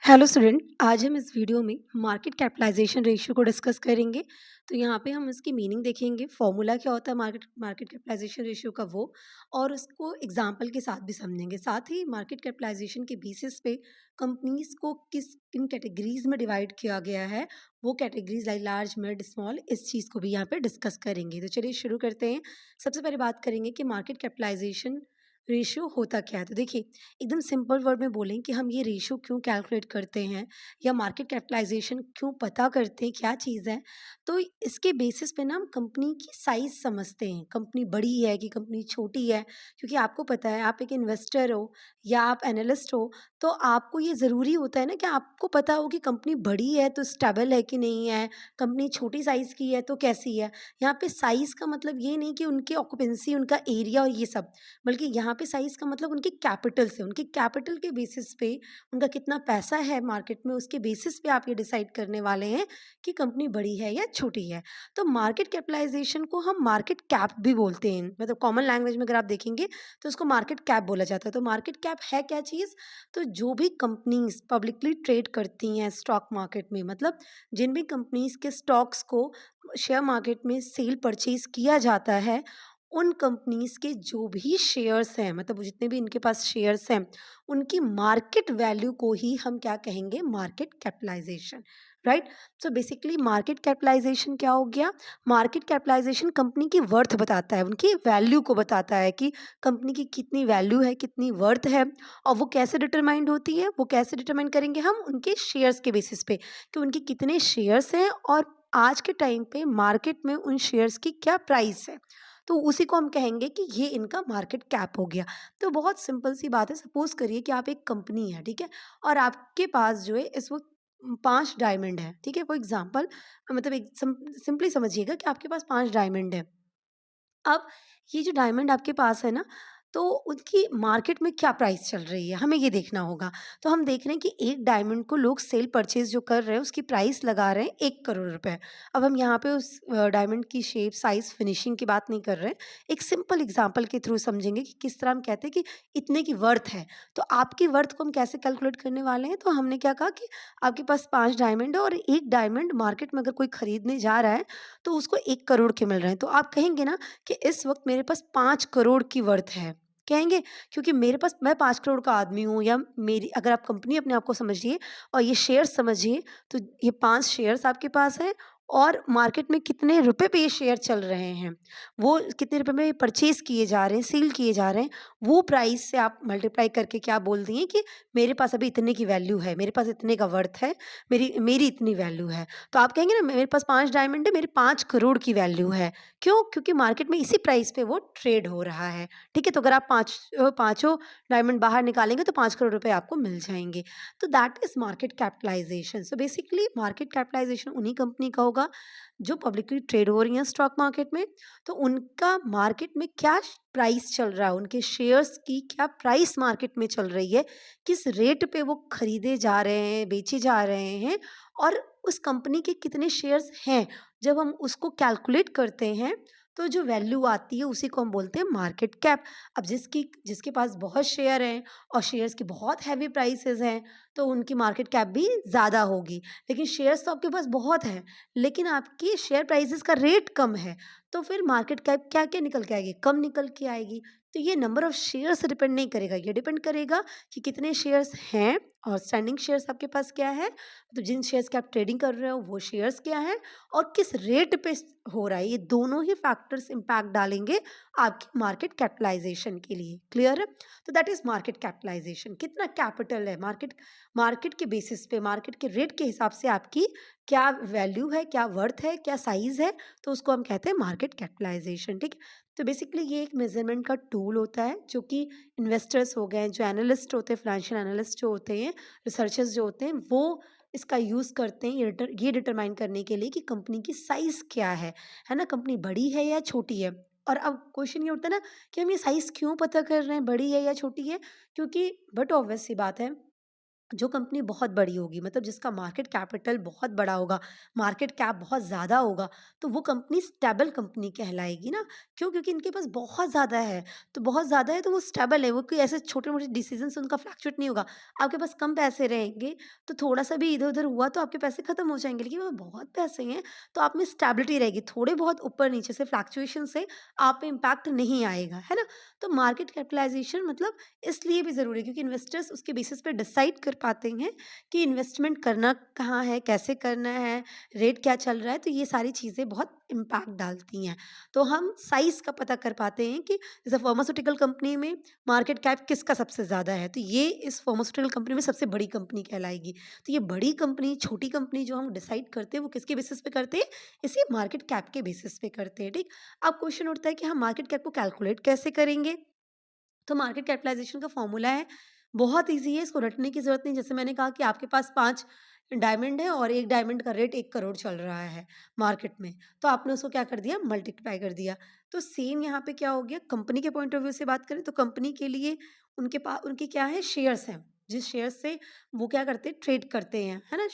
Hello student, आज हम इस वीडियो में मार्केट कैपिटलाइजेशन रेशियो को डिस्कस करेंगे। तो यहाँ पे हम इसकी मीनिंग देखेंगे, फॉर्मूला क्या होता है मार्केट मार्केट कैपिटलाइजेशन रेशियो का वो, और उसको एग्जांपल के साथ भी समझेंगे। साथ ही मार्केट कैपिटलाइजेशन के बेसिस पे कंपनीज को किस किन कैटेगरीज में डिवाइड किया गया है, वो categories like large, mid, small, इस चीज़ को भी यहाँ पे डिस्कस करेंगे। तो चलिए शुरू करते हैं। सबसे पहले बात करेंगे कि मार्केट कैपिटलाइजेशन रेशियो होता क्या है। तो देखिए, एकदम सिंपल वर्ड में बोलें कि हम ये रेशियो क्यों कैलकुलेट करते हैं या मार्केट कैपिटलाइजेशन क्यों पता करते हैं, क्या चीज़ है। तो इसके बेसिस पे ना हम कंपनी की साइज़ समझते हैं, कंपनी बड़ी है कि कंपनी छोटी है। क्योंकि आपको पता है, आप एक इन्वेस्टर हो या आप एनालिस्ट हो, तो आपको ये ज़रूरी होता है ना कि आपको पता हो कि कंपनी बड़ी है तो स्टेबल है कि नहीं है, कंपनी छोटी साइज़ की है तो कैसी है। यहाँ पे साइज़ का मतलब ये नहीं कि उनकी ऑक्यूपेंसी, उनका एरिया और ये सब, बल्कि यहाँ पे साइज़ का मतलब उनके कैपिटल से, उनके कैपिटल के बेसिस पे उनका कितना पैसा है मार्केट में, उसके बेसिस पे आप ये डिसाइड करने वाले हैं कि कंपनी बड़ी है या छोटी है। तो मार्केट कैपिटलाइजेशन को हम मार्केट कैप भी बोलते हैं, मतलब कॉमन लैंग्वेज में अगर आप देखेंगे तो उसको मार्केट कैप बोला जाता है। तो मार्केट कैप है क्या चीज़? तो जो भी कंपनीज पब्लिकली ट्रेड करती हैं स्टॉक मार्केट में, मतलब जिन भी कंपनीज के स्टॉक्स को शेयर मार्केट में सेल परचेज किया जाता है, उन कंपनीज़ के जो भी शेयर्स हैं, मतलब जितने भी इनके पास शेयर्स हैं, उनकी मार्केट वैल्यू को ही हम क्या कहेंगे? Market capitalisation, right? So basically market capitalisation क्या हो गया? मार्केट कैपिटलाइजेशन कंपनी की वर्थ बताता है, उनकी वैल्यू को बताता है कि कंपनी की कितनी वैल्यू है, कितनी वर्थ है। और वो कैसे डिटरमाइंड होती है? वो कैसे डिटरमाइन करेंगे हम? उनके शेयर्स के बेसिस पे, कि उनके कितने शेयर्स हैं और आज के टाइम पे मार्केट में उन शेयर्स की क्या प्राइस है। तो उसी को हम कहेंगे कि ये इनका मार्केट कैप हो गया। तो बहुत सिंपल सी बात है, सपोज़ करिए कि आप एक कंपनी है, ठीक है? और आपके पास जो है इस वक़्त 5 डायमंड है, ठीक है? फॉर एग्ज़ाम्पल, मतलब एक सिंपली समझिएगा कि आपके पास 5 डायमंड है। अब ये जो डायमंड आपके पास है ना, तो उनकी मार्केट में क्या प्राइस चल रही है, हमें ये देखना होगा। तो हम देख रहे हैं कि एक डायमंड को लोग सेल परचेज़ जो कर रहे हैं, उसकी प्राइस लगा रहे हैं 1 करोड़ रुपए। अब हम यहाँ पे उस डायमंड की शेप, साइज़, फिनिशिंग की बात नहीं कर रहे हैं। एक सिंपल एग्ज़ाम्पल के थ्रू समझेंगे कि किस तरह हम कहते हैं कि इतने की वर्थ है। तो आपकी वर्थ को हम कैसे कैलकुलेट करने वाले हैं, तो हमने क्या कहा कि आपके पास 5 डायमंड है और एक डायमंड मार्केट में अगर कोई खरीदने जा रहा है, तो उसको 1 करोड़ के मिल रहे हैं। तो आप कहेंगे ना कि इस वक़्त मेरे पास 5 करोड़ की वर्थ है। कहेंगे, क्योंकि मेरे पास, मैं 5 करोड़ का आदमी हूँ, या मेरी, अगर आप कंपनी अपने आप को समझिए और ये शेयर्स समझिए, तो ये 5 शेयर्स आपके पास हैं और मार्केट में कितने रुपए पे ये शेयर चल रहे हैं, वो कितने रुपए में परचेज़ किए जा रहे हैं, सेल किए जा रहे हैं, वो प्राइस से आप मल्टीप्लाई करके क्या बोल दिए कि मेरे पास अभी इतने की वैल्यू है, मेरे पास इतने का वर्थ है, मेरी मेरी इतनी वैल्यू है। तो आप कहेंगे ना, मेरे पास 5 डायमंड है, मेरे 5 करोड़ की वैल्यू है। क्यों? क्योंकि मार्केट में इसी प्राइस पे वो ट्रेड हो रहा है, ठीक है? तो अगर आप पाँचों डायमंड बाहर निकालेंगे तो 5 करोड़ रुपए आपको मिल जाएँगे। तो that is market capitalisation. So basically market capitalisation उन्हीं कंपनी का होगा जो पब्लिकली ट्रेड हो रही हैं स्टॉक मार्केट में। तो उनका मार्केट में क्या प्राइस चल रहा है, उनके शेयर्स की क्या प्राइस मार्केट में चल रही है, किस रेट पे वो खरीदे जा रहे हैं, बेचे जा रहे हैं, और उस कंपनी के कितने शेयर्स हैं। जब हम उसको कैलकुलेट करते हैं, तो जो वैल्यू आती है उसी को हम बोलते हैं मार्केट कैप। अब जिसके पास बहुत शेयर हैं और शेयर्स की बहुत हैवी प्राइसेस हैं, तो उनकी मार्केट कैप भी ज़्यादा होगी। लेकिन शेयर्स तो आपके पास बहुत हैं, लेकिन आपकी शेयर प्राइसेस का रेट कम है, तो फिर मार्केट कैप क्या-क्या निकल के आएगी? कम निकल के आएगी। तो ये नंबर ऑफ शेयर्स डिपेंड नहीं करेगा, ये डिपेंड करेगा कि कितने शेयर्स हैं और स्टैंडिंग शेयर्स आपके पास क्या है, तो जिन शेयर्स की आप ट्रेडिंग कर रहे हो वो शेयर्स क्या हैं और किस रेट पे हो रहा है। ये दोनों ही फैक्टर्स इम्पैक्ट डालेंगे आपकी मार्केट कैपिटलाइजेशन के लिए। क्लियर है? तो दैट इज मार्केट कैपिटलाइजेशन। कितना कैपिटल है, मार्केट मार्केट के बेसिस पे, मार्केट के रेट के हिसाब से आपकी क्या वैल्यू है, क्या वर्थ है, क्या साइज है, तो उसको हम कहते हैं मार्केट कैपिटलाइजेशन। ठीक है? तो बेसिकली ये एक मेजरमेंट का टूल होता है जो कि इन्वेस्टर्स हो गए, जो एनालिस्ट होते हैं, फाइनेंशियल एनालिस्ट जो होते हैं, रिसर्चर्स जो होते हैं, वो इसका यूज़ करते हैं ये डिटरमाइन करने के लिए कि कंपनी की साइज़ क्या है ना? कंपनी बड़ी है या छोटी है? और अब क्वेश्चन ये उठता है ना कि हम ये साइज़ क्यों पता कर रहे हैं, बड़ी है या छोटी है? क्योंकि बट ऑब्वियस सी बात है, जो कंपनी बहुत बड़ी होगी, मतलब जिसका मार्केट कैपिटल बहुत बड़ा होगा, मार्केट कैप बहुत ज़्यादा होगा, तो वो कंपनी स्टेबल कंपनी कहलाएगी ना। क्यों? क्योंकि इनके पास बहुत ज़्यादा है, तो बहुत ज़्यादा है तो वो स्टेबल है, वो कोई ऐसे छोटे-मोटे डिसीज़न से उनका फ्लक्चुएट नहीं होगा। आपके पास कम पैसे रहेंगे, तो थोड़ा-सा भी इधर-उधर हुआ तो आपके पैसे खत्म हो जाएँगे, लेकिन वो बहुत पैसे हैं, तो आप में स्टेबिलिटी रहेगी। थोड़े बहुत ऊपर-नीचे से फ्लक्चुएशन से आप पे इम्पैक्ट नहीं आएगा, है ना? तो मार्केट कैपिटलाइज़ेशन मतलब इसलिए भी ज़रूरी है क्योंकि इन्वेस्टर्स उसके बेसिस पे डिसाइड कर पाते हैं कि इन्वेस्टमेंट करना कहाँ है, कैसे करना है, रेट क्या चल रहा है, तो ये सारी चीज़ें बहुत इम्पैक्ट डालती हैं। तो हम साइज़ का पता कर पाते हैं कि जैसे फार्मास्यूटिकल कंपनी में मार्केट कैप किसका सबसे ज़्यादा है, तो ये इस फार्मास्यूटिकल कंपनी में सबसे बड़ी कंपनी कहलाएगी। तो ये बड़ी कंपनी, छोटी कंपनी जो हम डिसाइड करते हैं, वो किसके बेसिस पे करते हैं? इसी मार्केट कैप के बेसिस पे करते हैं, ठीक? अब क्वेश्चन उठता है कि हम मार्केट कैप को कैलकुलेट कैसे करेंगे? तो मार्केट कैपिटलाइज़ेशन का फ़ॉर्मूला है, बहुत ईज़ी है, इसको रटने की ज़रूरत नहीं। जैसे मैंने कहा कि आपके पास 5 डायमंड है और 1 डायमंड का रेट 1 करोड़ चल रहा है मार्केट में, तो आपने उसको क्या कर दिया? मल्टीप्लाई कर दिया। तो सेम यहाँ पे क्या हो गया? कंपनी के पॉइंट ऑफ व्यू से बात करें तो कंपनी के लिए उनके क्या है? शेयर्स हैं, जिस शेयर्स से वो क्या करते हैं? ट्रेड करते हैं, है ना?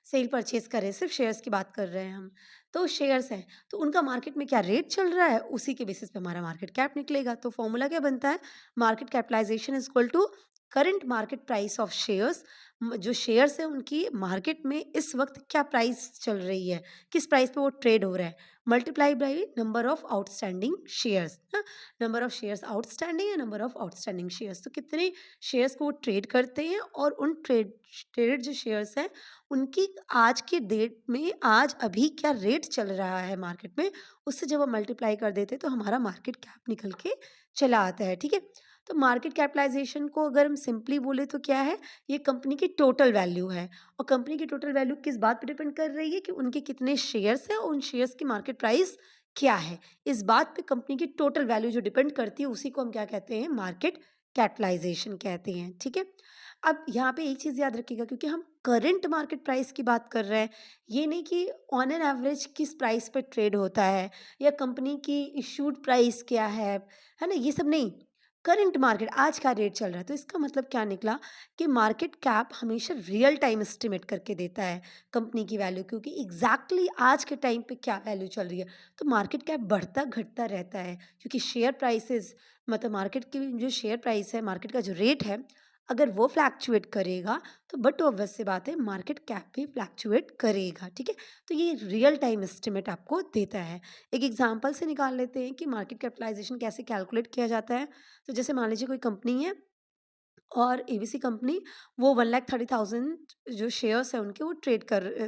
सेल परचेज़ कर रहे हैं, सिर्फ़ शेयर्स की बात कर रहे हैं हम। तो शेयर्स हैं, तो उनका मार्केट में क्या रेट चल रहा है, उसी के बेसिस पे हमारा मार्केट कैप निकलेगा। तो फ़ॉर्मूला क्या बनता है? Market capitalisation is equal to current market price of shares. जो शेयर्स हैं उनकी मार्केट में इस वक़्त क्या प्राइस चल रही है, किस प्राइस पे वो ट्रेड हो रहा है, multiply by number of outstanding shares, हाँ, नंबर ऑफ शेयर्स आउटस्टैंडिंग या नंबर ऑफ आउटस्टैंडिंग शेयर्स। तो कितने शेयर्स को वो ट्रेड करते हैं और उन ट्रेडेड जो शेयर्स हैं, उनकी आज की डेट में आज अभी क्या रेट चल रहा है मार्केट में, उससे जब हम मल्टीप्लाई कर देते हैं तो हमारा मार्केट कैप निकल के चला आता है, ठीक है? तो मार्केट कैपिटलाइज़ेशन को अगर हम सिंपली बोले तो क्या है? ये कंपनी की टोटल वैल्यू है और कंपनी की टोटल वैल्यू किस बात पे डिपेंड कर रही है कि उनके कितने शेयर्स हैं और उन शेयर्स की मार्केट प्राइस क्या है? इस बात पे कंपनी की टोटल वैल्यू जो डिपेंड करती है उसी को हम क्या कहते हैं? मार्केट कैपिटलाइज़ेशन कहते हैं, ठीक है? अब यहाँ पे एक चीज़ याद रखिएगा क्योंकि हम करंट मार्केट प्राइस की बात कर रहे हैं, ये नहीं कि ऑन एन एवरेज किस प्राइस पे ट्रेड होता है या कंपनी की इश्यूड प्राइस क्या है ना? ये सब नहीं, करंट मार्केट आज का रेट चल रहा है। तो इसका मतलब क्या निकला कि मार्केट कैप हमेशा रियल टाइम एस्टिमेट करके देता है कंपनी की वैल्यू क्योंकि एग्ज़ैक्टली आज के टाइम पे क्या वैल्यू चल रही है। तो मार्केट कैप बढ़ता-घटता रहता है क्योंकि शेयर प्राइसेज़ मतलब मार्केट की जो शेयर प्राइस है, मार्केट का जो रेट है, अगर वो फ्लैक्चुएट करेगा तो बट ऑब्वियस सी बात है मार्केट कैप भी फ्लैक्चुएट करेगा, ठीक है? तो ये रियल टाइम एस्टिमेट आपको देता है। एक एग्ज़ाम्पल से निकाल लेते हैं कि मार्केट कैपिटलाइज़ेशन कैसे कैलकुलेट किया जाता है। तो जैसे मान लीजिए कोई कंपनी है और एबीसी कंपनी वो 1,30,000 जो शेयर्स हैं उनके वो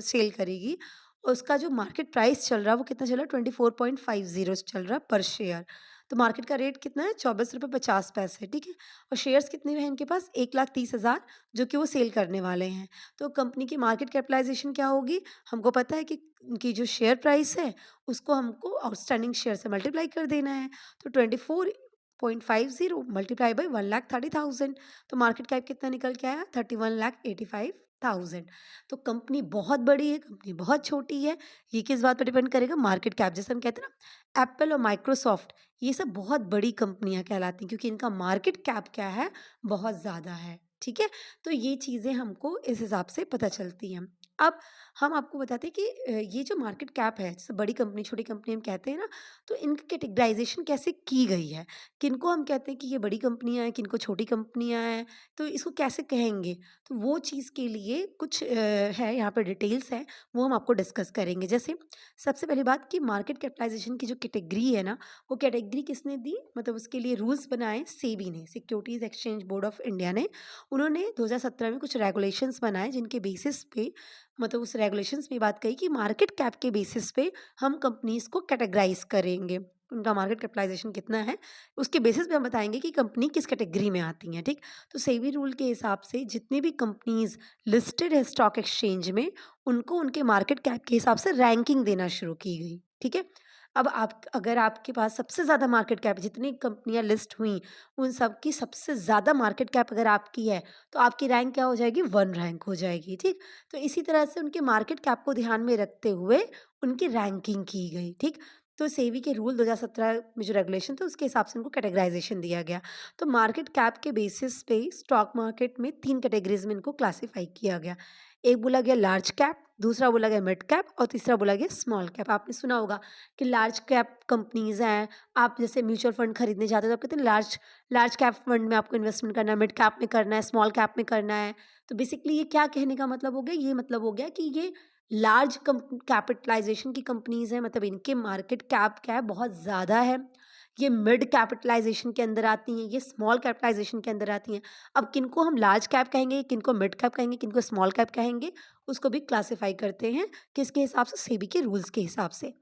सेल करेगी। और उसका जो मार्केट प्राइस चल रहा है वो कितना चल रहा है 24.50 चल रहा है पर शेयर। तो मार्केट का रेट कितना है ₹24.50, ठीक है? और शेयर्स कितने हैं इनके पास 1,30,000 जो कि वो सेल करने वाले हैं। तो कंपनी की मार्केट कैपिटलाइज़ेशन क्या होगी? हमको पता है कि उनकी जो शेयर प्राइस है उसको हमको आउटस्टैंडिंग शेयर से मल्टीप्लाई कर देना है। तो 24.50 मल्टीप्लाई बाय 1,30,000 तो मार्केट कैप कितना निकल के आया 31,85,000। तो कंपनी बहुत बड़ी है, कंपनी बहुत छोटी है, ये किस बात पर डिपेंड करेगा मार्केट कैप। जैसे हम कहते हैं ना एप्पल और माइक्रोसॉफ्ट ये सब बहुत बड़ी कंपनियां कहलाती हैं क्योंकि इनका मार्केट कैप क्या है बहुत ज़्यादा है, ठीक है? तो ये चीज़ें हमको इस हिसाब से पता चलती हैं। अब हम आपको बताते हैं कि ये जो मार्केट कैप है जैसे बड़ी कंपनी छोटी कंपनी हम कहते हैं ना, तो इनकी कैटेगराइजेशन कैसे की गई है, किनको हम कहते हैं कि ये बड़ी कंपनियाँ हैं, किनको छोटी कंपनियाँ हैं, तो इसको कैसे कहेंगे? तो वो चीज़ के लिए कुछ है यहाँ पे डिटेल्स हैं, वो हम आपको डिस्कस करेंगे। जैसे सबसे पहली बात कि मार्केट कैपिटलाइज़ेशन की जो कैटेगरी है ना, वो कैटेगरी किसने दी? मतलब उसके लिए रूल्स बनाए सेबी ने, securities exchange board of India ने। उन्होंने 2017 में कुछ रेगुलेशंस बनाए जिनके बेसिस पे मतलब उस रेगुलेशंस में बात कही कि मार्केट कैप के बेसिस पे हम कंपनीज़ को कैटेगराइज़ करेंगे। उनका मार्केट कैपिटलाइज़ेशन कितना है, उसके बेसिस पे हम बताएँगे कि कंपनी किस कैटेगरी में आती हैं, ठीक? तो सेबी रूल के हिसाब से जितनी भी कंपनीज़ लिस्टेड है स्टॉक एक्सचेंज में, उनको उनके मार्केट कैप के हिसाब से रैंकिंग देना शुरू की गई, ठीक है? अब आप अगर आपके पास सबसे ज़्यादा मार्केट कैप जितनी कंपनियाँ लिस्ट हुई, उन सब की सबसे ज़्यादा मार्केट कैप अगर आपकी है, तो आपकी रैंक क्या हो जाएगी? 1 रैंक हो जाएगी, ठीक? तो इसी तरह से उनके मार्केट कैप को ध्यान में रखते हुए उनकी रैंकिंग की गई, ठीक? तो सेबी के रूल 2017 में जो रेगुलेशन था उसके हिसाब से इनको कैटेगराइजेशन दिया गया। तो मार्केट कैप के बेसिस पे स्टॉक मार्केट में 3 कैटेगरीज़ में इनको क्लासिफ़ाई किया गया। एक बोला गया लार्ज कैप, दूसरा बोला गया मिड कैप और तीसरा बोला गया स्मॉल कैप। आपने सुना होगा कि लार्ज कैप कंपनीज़ हैं, आप जैसे म्यूचुअल फंड खरीदने जाते हो तो आप कहते हैं लार्ज लार्ज कैप फंड में आपको इन्वेस्टमेंट करना है, मिड कैप में करना है, स्मॉल कैप में करना है। तो बेसिकली ये क्या कहने का मतलब हो गया? ये मतलब हो गया कि ये लार्ज कैपिटलाइजेशन की कंपनीज़ हैं, मतलब इनके मार्केट कैप क्या है, बहुत ज़्यादा है। ये मिड कैपिटलाइजेशन के अंदर आती हैं, ये स्मॉल कैपिटलाइजेशन के अंदर आती हैं। अब किनको हम लार्ज कैप कहेंगे, किनको मिड कैप कहेंगे, किनको स्मॉल कैप कहेंगे, उसको भी क्लासिफाई करते हैं किसके हिसाब से? सेबी के रूल्स के हिसाब से।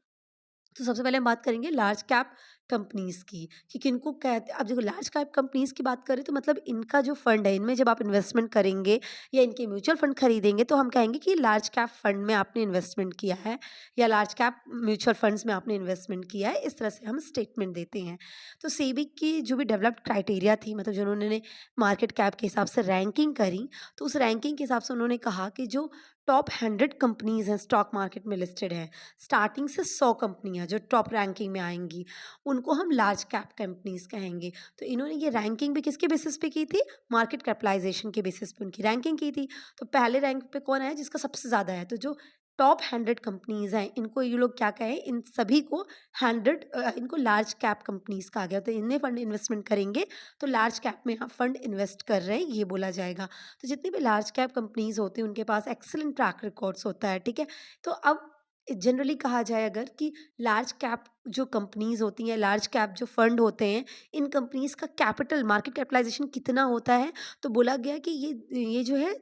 तो सबसे पहले हम बात करेंगे लार्ज कैप कंपनीज़ की कि किनको कहते, अब देखो लार्ज कैप कंपनीज़ की बात करें तो मतलब इनका जो फंड है, इनमें जब आप इन्वेस्टमेंट करेंगे या इनके म्यूचुअल फंड खरीदेंगे तो हम कहेंगे कि लार्ज कैप फंड में आपने इन्वेस्टमेंट किया है या लार्ज कैप म्यूचुअल फंड्स में आपने इन्वेस्टमेंट किया है, इस तरह से हम स्टेटमेंट देते हैं। तो सेबी की जो भी डेवलप्ड क्राइटेरिया थी, मतलब जो उन्होंने मार्केट कैप के हिसाब से रैंकिंग करी, तो उस रैंकिंग के हिसाब से उन्होंने कहा कि जो टॉप 100 कंपनीज़ हैं स्टॉक मार्केट में लिस्टेड हैं, स्टार्टिंग से 100 कंपनियाँ जो टॉप रैंकिंग में आएँगी, उनको हम लार्ज कैप कंपनीज़ कहेंगे। तो इन्होंने ये रैंकिंग भी किसके बेसिस पे की थी? मार्केट कैपिटलाइज़ेशन के बेसिस पे उनकी रैंकिंग की थी। तो पहले रैंक पे कौन आया? जिसका सबसे ज़्यादा है। तो जो टॉप 100 कंपनीज़ हैं, इनको ये लोग क्या कहें? इन सभी को 100 इनको लार्ज कैप कंपनीज़ कहा गया। तो इनमें फंड इन्वेस्टमेंट करेंगे, तो लार्ज कैप में आप फंड इन्वेस्ट कर रहे हैं, ये बोला जाएगा। तो जितनी भी लार्ज कैप कंपनीज़ होती हैं, उनके पास एक्सीलेंट ट्रैक रिकॉर्ड्स होता है, ठीक है? तो अब जनरली कहा जाए अगर कि लार्ज कैप जो कंपनीज़ होती हैं, लार्ज कैप जो फंड होते हैं, इन कंपनीज़ का कैपिटल मार्केट कैपिटलाइज़ेशन कितना होता है? तो बोला गया कि ये जो है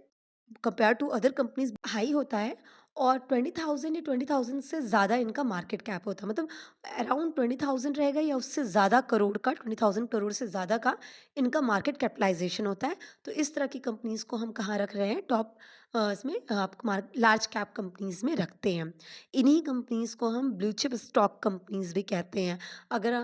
compare to other companies high होता है और 20,000 या 20,000 से ज़्यादा इनका मार्केट कैप होता है। मतलब अराउंड 20,000 रहेगा या उससे ज़्यादा करोड़ का, 20,000 करोड़ से ज़्यादा का इनका मार्केट कैपिटलाइज़ेशन होता है। तो इस तरह की कंपनीज़ को हम कहाँ रख रहे हैं? टॉप इसमें आप मार्क लार्ज कैप कंपनीज़ में रखते हैं। इन्हीं कंपनीज़ को हम ब्लू चिप स्टॉक कंपनीज़ भी कहते हैं। अगर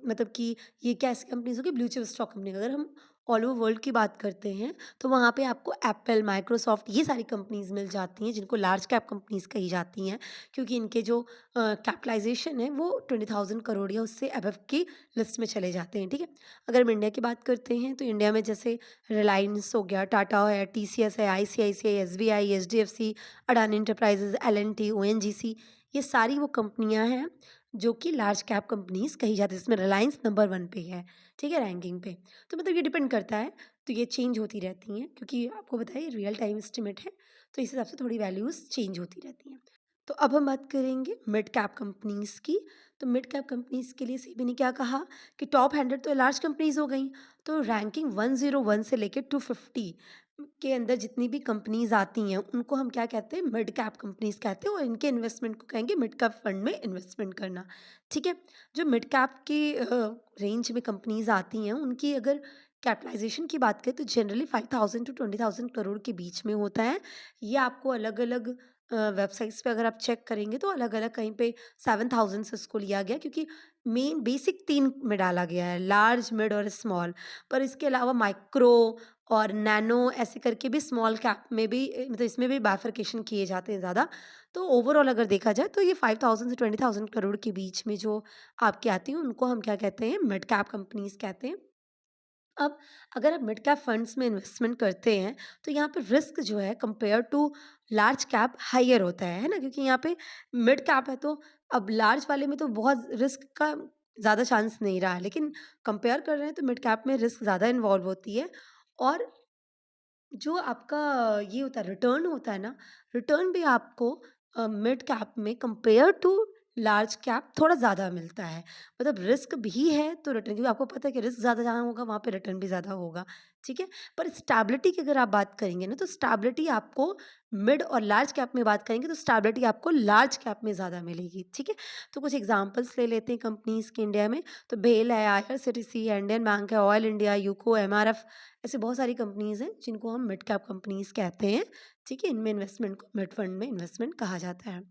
मतलब कि ये कैसी कंपनीज़ होगी? Blue chip stock company. अगर हम ऑल ओवर वर्ल्ड की बात करते हैं तो वहाँ पे आपको एप्पल, माइक्रोसॉफ्ट ये सारी कंपनीज़ मिल जाती हैं जिनको लार्ज कैप कंपनीज़ कही जाती हैं, क्योंकि इनके जो कैपिटलाइज़ेशन है वो 20,000 करोड़ या उससे अबव की लिस्ट में चले जाते हैं, ठीक है? अगर हम इंडिया की बात करते हैं तो इंडिया में जैसे रिलायंस हो गया, टाटा है, टीसीएस है, ICICI, SBI, HDFC, Adani enterprises, L&T, ONGC, ये सारी वो कंपनियाँ हैं जो कि लार्ज कैप कंपनीज़ कही जाती हैं। इसमें रिलायंस नंबर 1 पे है, ठीक है, रैंकिंग पे। तो मतलब ये डिपेंड करता है, तो ये चेंज होती रहती हैं क्योंकि आपको पता है ये रियल टाइम एस्टिमेट है, तो इस हिसाब से थोड़ी वैल्यूज़ चेंज होती रहती हैं। तो अब हम बात करेंगे मिड कैप कंपनीज़ की। तो मिड कैप कंपनीज़ के लिए सेबी ने क्या कहा कि टॉप 100 तो लार्ज कंपनीज़ हो गईं, तो रैंकिंग 101 से लेके 250 के अंदर जितनी भी कंपनीज़ आती हैं, उनको हम क्या कहते हैं? मिड कैप कंपनीज़ कहते हैं और इनके इन्वेस्टमेंट को कहेंगे मिड कैप फंड में इन्वेस्टमेंट करना, ठीक है? जो मिड कैप की रेंज में कंपनीज़ आती हैं, उनकी अगर कैपिटलाइज़ेशन की बात करें तो जनरली 5,000 टू 20,000 करोड़ के बीच में होता है। ये आपको अलग-अलग वेबसाइट्स पे अगर आप चेक करेंगे तो अलग-अलग कहीं पे 7,000 से इसको लिया गया, क्योंकि मेन बेसिक 3 में डाला गया है, लार्ज, मिड और स्मॉल। पर इसके अलावा माइक्रो और नैनो ऐसे करके भी स्मॉल कैप में भी मतलब इसमें भी बाइफरकेशन किए जाते हैं ज़्यादा। तो ओवरऑल अगर देखा जाए तो ये 5,000 से 20,000 करोड़ के बीच में जो आपकी आती हैं, उनको हम क्या कहते हैं? मिड कैप कंपनीज़ कहते हैं। अब अगर आप मिड कैप फंड्स में इन्वेस्टमेंट करते हैं, तो यहाँ पे रिस्क जो है compare to large cap higher होता है ना? क्योंकि यहाँ पे मिड कैप है तो अब लार्ज वाले में तो बहुत रिस्क का ज़्यादा चांस नहीं रहा है, लेकिन कंपेयर कर रहे हैं तो मिड कैप में रिस्क ज़्यादा इन्वॉल्व होती है और जो आपका ये होता है रिटर्न होता है ना, रिटर्न भी आपको मिड कैप में कंपेयर टू लार्ज कैप थोड़ा ज़्यादा मिलता है। मतलब रिस्क भी है तो रिटर्न, क्योंकि आपको पता है कि रिस्क ज़्यादा जहाँ होगा वहाँ पे रिटर्न भी ज़्यादा होगा, ठीक है? पर स्टेबिलिटी की अगर आप बात करेंगे ना, तो स्टेबिलिटी आपको मिड और लार्ज कैप में बात करेंगे तो स्टेबिलिटी आपको लार्ज कैप में ज़्यादा मिलेगी, ठीक है? तो कुछ एग्ज़ाम्पल्स ले लेते हैं कंपनीज़ के इंडिया में। तो बेल है, आईआरसीटीसी है, इंडियन बैंक है, ऑयल इंडिया, यूको, एमआरएफ, ऐसी बहुत सारी कंपनीज़ हैं जिनको हम मिड कैप कंपनीज़ कहते हैं, ठीक है? इनमें इन्वेस्टमेंट को मिड फंड में इन्वेस्टमेंट कहा जाता है।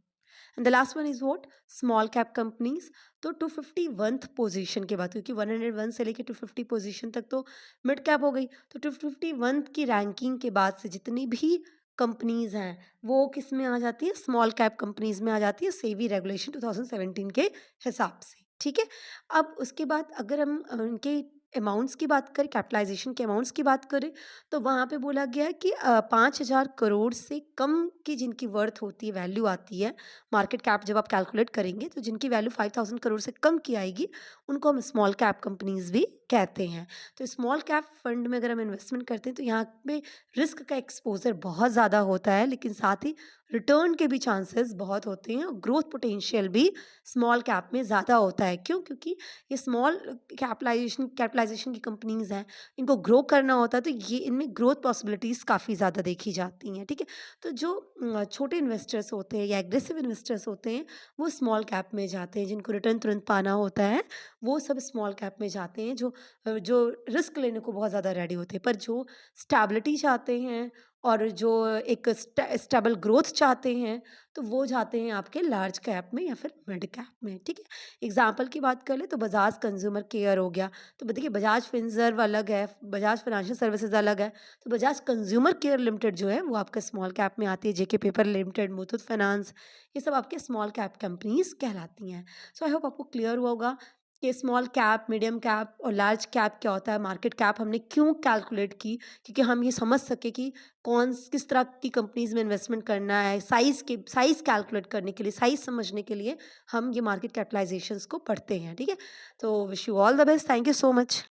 And the last one is what? Small cap companies. तो 251th पोज़ीशन के बाद, क्योंकि 101 से लेके 250 पोज़ीशन तक तो मिड कैप हो गई, तो 251th की रैंकिंग के बाद से जितनी भी कंपनीज़ हैं, वो किस में आ जाती हैं? स्मॉल कैप कंपनीज़ में आ जाती है सेबी रेगुलेशन 2017 के हिसाब से, ठीक है? अब उसके बाद अगर हम उनके अमाउंट्स की बात करें, कैपिटलाइज़ेशन के अमाउंट्स की बात करें, तो वहाँ पे बोला गया है कि 5,000 करोड़ से कम की जिनकी वर्थ होती है, वैल्यू आती है, मार्केट कैप जब आप कैलकुलेट करेंगे, तो जिनकी वैल्यू 5,000 करोड़ से कम की आएगी, उनको हम स्मॉल कैप कंपनीज़ भी कहते हैं। तो स्मॉल कैप फंड में अगर हम इन्वेस्टमेंट करते हैं, तो यहाँ पे रिस्क का एक्सपोज़र बहुत ज़्यादा होता है, लेकिन साथ ही रिटर्न के भी चांसेस बहुत होते हैं और ग्रोथ पोटेंशियल भी स्मॉल कैप में ज़्यादा होता है। क्यों? क्योंकि ये स्मॉल कैपिटलाइज़ेशन की कंपनीज़ हैं, इनको ग्रो करना होता है, तो ये इनमें ग्रोथ पॉसिबिलिटीज़ काफ़ी ज़्यादा देखी जाती हैं, ठीक है? तो जो छोटे इन्वेस्टर्स होते हैं या एग्रेसिव इन्वेस्टर्स होते हैं, वो स्मॉल कैप में जाते हैं, जिनको रिटर्न तुरंत पाना होता है, वो सब स्मॉल कैप में जाते हैं, जो रिस्क लेने को बहुत ज़्यादा रेडी होते हैं। पर जो स्टेबिलिटी चाहते हैं और जो एक स्टेबल ग्रोथ चाहते हैं, तो वो जाते हैं आपके लार्ज कैप में या फिर मिड कैप में, ठीक है? एग्ज़ाम्पल की बात कर लें तो बजाज कंज़्यूमर केयर हो गया, तो देखिए बजाज फिनसर्व अलग है, बजाज फाइनेंशियल सर्विसेज़ अलग है, तो बजाज कंज़्यूमर केयर लिमिटेड जो है वो आपका स्मॉल कैप में आती है, जेके पेपर लिमिटेड, मुथूट फाइनेंस, ये सब आपके स्मॉल कैप कंपनीज़ कहलाती हैं। सो आई होप आपको क्लियर हुआ होगा कि स्मॉल कैप, मीडियम कैप और लार्ज कैप क्या होता है, मार्केट कैप हमने क्यों कैलकुलेट की, क्योंकि हम ये समझ सकें कि किस तरह की कंपनीज़ में इन्वेस्टमेंट करना है, साइज़ कैलकुलेट करने के लिए, साइज़ समझने के लिए हम ये मार्केट कैपिटलाइज़ेशंस को पढ़ते हैं, ठीक है? तो wish you all the best, thank you so much.